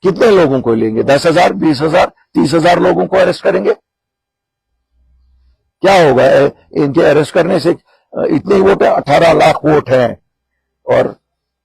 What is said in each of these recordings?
کتنے لوگوں کو لیں گے؟ 10,000 20,000 30,000 لوگوں کو اریسٹ کریں گے؟ کیا ہوگا ان کے اریسٹ کرنے سے؟ اتنے ووٹ ہیں، 18 لاکھ ووٹ ہیں، اور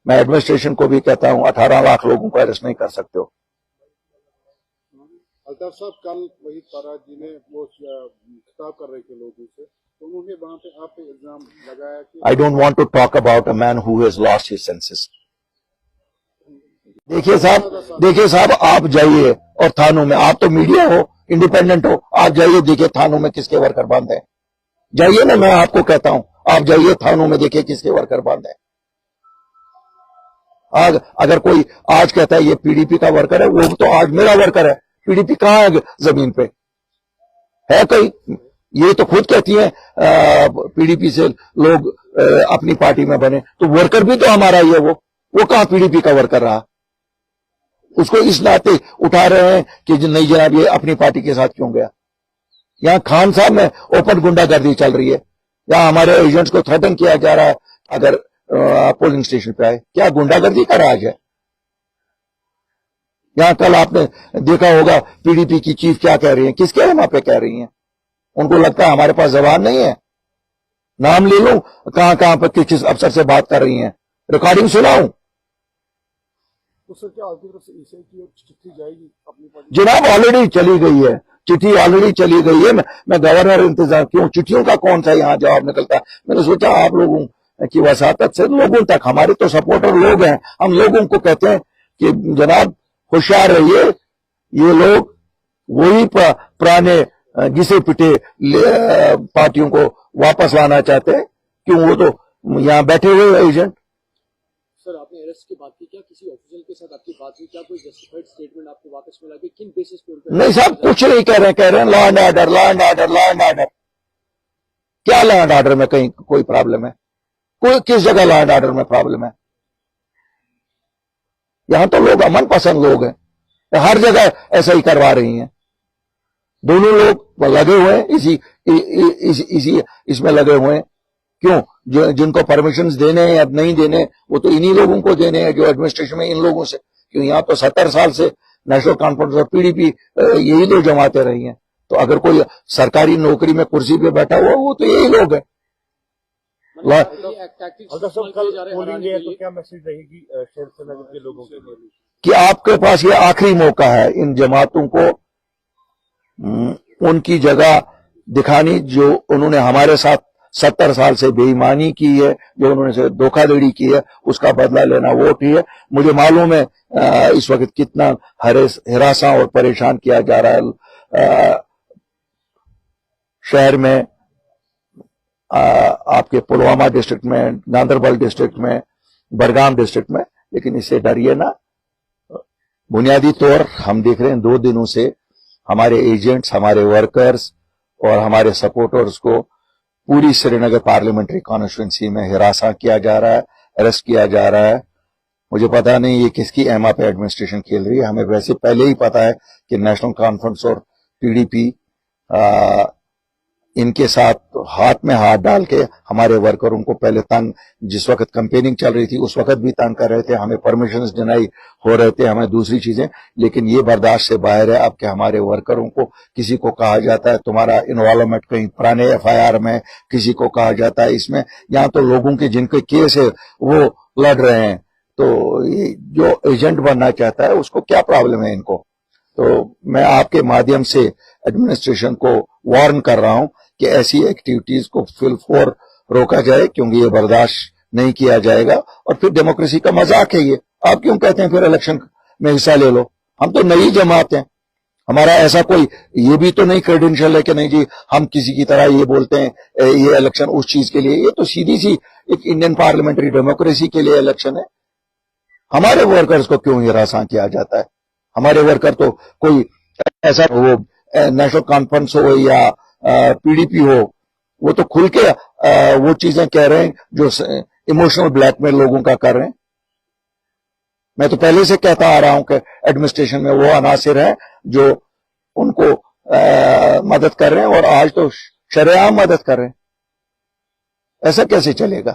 میں ایڈمنسٹریشن کو بھی کہتا ہوں 18 لاکھ لوگوں کو اریسٹ نہیں کر سکتے ہو۔ الطاف صاحب کل وہی پارا جی نے وہ خطاب کر رہے تھے لوگوں سے، تو انہوں نے وہاں پہ آپ پہ الزام لگایا کہ I don't want to talk about a man who has lost his senses۔ دیکھیے صاحب آپ جائیے اور تھانوں میں، آپ تو میڈیا ہو، انڈیپینڈنٹ ہو، آپ جائیے دیکھیے تھانوں میں کس کے ورکر بند ہیں، جائیے نا، میں آپ کو کہتا ہوں آپ جائیے تھانوں میں دیکھیے کس کے ورکر بند ہیں۔ اگر کوئی آج کہتا ہے یہ پی ڈی پی کا ورکر ہے، وہ تو آج میرا ورکر ہے، پی ڈی پی کہاں ہے زمین پہ ہے کوئی؟ یہ تو خود کہتی ہیں پی ڈی پی سے لوگ اپنی پارٹی میں بنے، تو ورکر بھی تو ہمارا ہی ہے، وہ کہاں پی ڈی پی کا ورکر رہا؟ اس کو اس ناطے اٹھا رہے ہیں کہ نہیں جناب یہ اپنی پارٹی کے ساتھ کیوں گیا۔ یہاں خان صاحب میں اوپن گنڈا گردی چل رہی ہے، یہاں ہمارے ایجنٹس کو تھریٹن کیا جا رہا ہے اگر پولنگ اسٹیشن پہ آئے۔ کیا گنڈا گردی کا راج ہے؟ یہاں کل آپ نے دیکھا ہوگا پی ڈی پی کی چیف کیا کہہ رہی ہیں، کس کے علما پہ کہہ رہی ہیں؟ ان کو لگتا ہے ہمارے پاس زبان نہیں ہے؟ نام لے لوں کہاں کہاں پہ کس افسر سے بات کر رہی ہیں، ریکارڈنگ سناؤں؟ تو سر کیا آپ کی طرف سے ایسے کی چٹھی جائے گی اپنی پارٹی؟ جناب آلریڈی چلی گئی ہے چٹھی، آلریڈی چلی گئی ہے۔ میں گورنر انتظار کیوں، چٹھیوں کا کون سا یہاں جواب نکلتا ہے؟ میں نے سوچا آپ لوگوں کی وساطت سے لوگوں تک، ہمارے تو سپورٹر لوگ ہیں، ہم لوگوں کو کہتے ہیں کہ جناب ہوشیار رہیے، یہ لوگ وہی پرانے گھسے پٹے پارٹیوں کو واپس لانا چاہتے ہیں، کیوں وہ تو یہاں بیٹھے ہوئے ایجنٹ۔ سر آپ نے اریسٹ کی بات کی، کیا کسی آفیسر کے ساتھ آپ کی بات ہوئی؟ کیا کوئی جسٹیفائڈ اسٹیٹمنٹ آپ کو واپس ملا کہ کن بیسس پہ؟ نہیں صاحب کچھ نہیں کہہ رہے ہیں law and order, law and order, law and order. کیا لا اینڈ آرڈر میں کہیں کوئی پرابلم ہے؟ کوئی کس جگہ لا اینڈ آرڈر میں پرابلم ہے؟ یہاں تو لوگ امن پسند لوگ ہیں، ہر جگہ ایسا ہی کروا رہی ہیں، دونوں لوگ لگے ہوئے ہیں اس میں لگے ہوئے ہیں۔ کیوں؟ جن کو پرمیشنز دینے ہیں یا نہیں دینے وہ تو انہی لوگوں کو دینے ہیں جو ایڈمنسٹریشن میں ان لوگوں سے، کیوں یہاں تو 70 سال سے نیشنل کانفرنس اور پی ڈی پی یہی دو جماعتیں رہی ہیں، تو اگر کوئی سرکاری نوکری میں کرسی پہ بیٹھا ہوا وہ تو یہی لوگ ہیں۔ کیا میسج رہے گی شہر سرینگر کے لوگوں کے لیے کہ آپ کے پاس یہ آخری موقع ہے ان جماعتوں کو ان کی جگہ دکھانی جو انہوں نے ہمارے ساتھ 70 سال سے بے ایمانی کی ہے، جو انہوں نے دھوکہ دھڑی کی ہے، اس کا بدلہ لینا ووٹ ہی ہے۔ مجھے معلوم ہے اس وقت کتنا ہراساں اور پریشان کیا جا رہا ہے شہر میں، آپ کے پلوامہ ڈسٹرکٹ میں، گاندربل ڈسٹرکٹ میں، بڑگام ڈسٹرکٹ میں، لیکن اس سے ڈریے نا۔ بنیادی طور ہم دیکھ رہے ہیں 2 دنوں سے ہمارے ایجنٹس، ہمارے ورکرز اور ہمارے سپورٹرز کو پوری سری نگر پارلیمنٹری کانسٹیٹوئنسی میں ہراساں کیا جا رہا ہے، اریسٹ کیا جا رہا ہے۔ مجھے پتا نہیں یہ کس کی ایما پہ ایڈمنسٹریشن کھیل رہی ہے، ہمیں ویسے پہلے ہی پتا ہے کہ نیشنل کانفرنس اور پی ڈی پی ان کے ساتھ ہاتھ میں ہاتھ ڈال کے ہمارے ورکروں کو پہلے تنگ، جس وقت کمپیننگ چل رہی تھی اس وقت بھی تنگ کر رہے تھے، ہمیں پرمیشنز ڈینائی ہو رہے تھے، ہمیں دوسری چیزیں، لیکن یہ برداشت سے باہر ہے اب کہ ہمارے ورکروں کو کسی کو کہا جاتا ہے تمہارا انوالومنٹ کہیں پرانے ایف آئی آر میں، کسی کو کہا جاتا ہے اس میں، یہاں تو لوگوں کے جن کے کیس ہے وہ لڑ رہے ہیں، تو جو ایجنٹ بننا چاہتا ہے اس کو کیا پرابلم ہے ان کو؟ تو میں آپ کے مادھیم سے ایڈمنسٹریشن کو وارن کر رہا ہوں کہ ایسی ایکٹیویٹیز کو فی الفور روکا جائے، کیونکہ یہ برداشت نہیں کیا جائے گا، اور پھر ڈیموکریسی کا مذاق ہے یہ۔ آپ کیوں کہتے ہیں پھر الیکشن میں حصہ لے لو؟ ہم تو نئی جماعت ہیں، ہمارا ایسا کوئی یہ بھی تو نہیں کریڈینشیل ہے کہ نہیں جی ہم کسی کی طرح یہ بولتے ہیں یہ الیکشن اس چیز کے لیے، یہ تو سیدھی سی ایک انڈین پارلیمنٹری ڈیموکریسی کے لیے الیکشن ہے۔ ہمارے ورکرز کو کیوں ہراساں کیا جاتا ہے؟ ہمارے ورکر تو کوئی ایسا وہ نیشنل کانفرنس ہو یا پی ڈی پی ہو، وہ تو کھل کے وہ چیزیں کہہ رہے ہیں جو ایموشنل بلیک میل لوگوں کا کر رہے ہیں۔ میں تو پہلے سے کہتا آ رہا ہوں کہ ایڈمنسٹریشن میں وہ عناصر ہیں جو ان کو مدد کر رہے ہیں، اور آج تو شرعام مدد کر رہے ہیں۔ ایسا کیسے چلے گا؟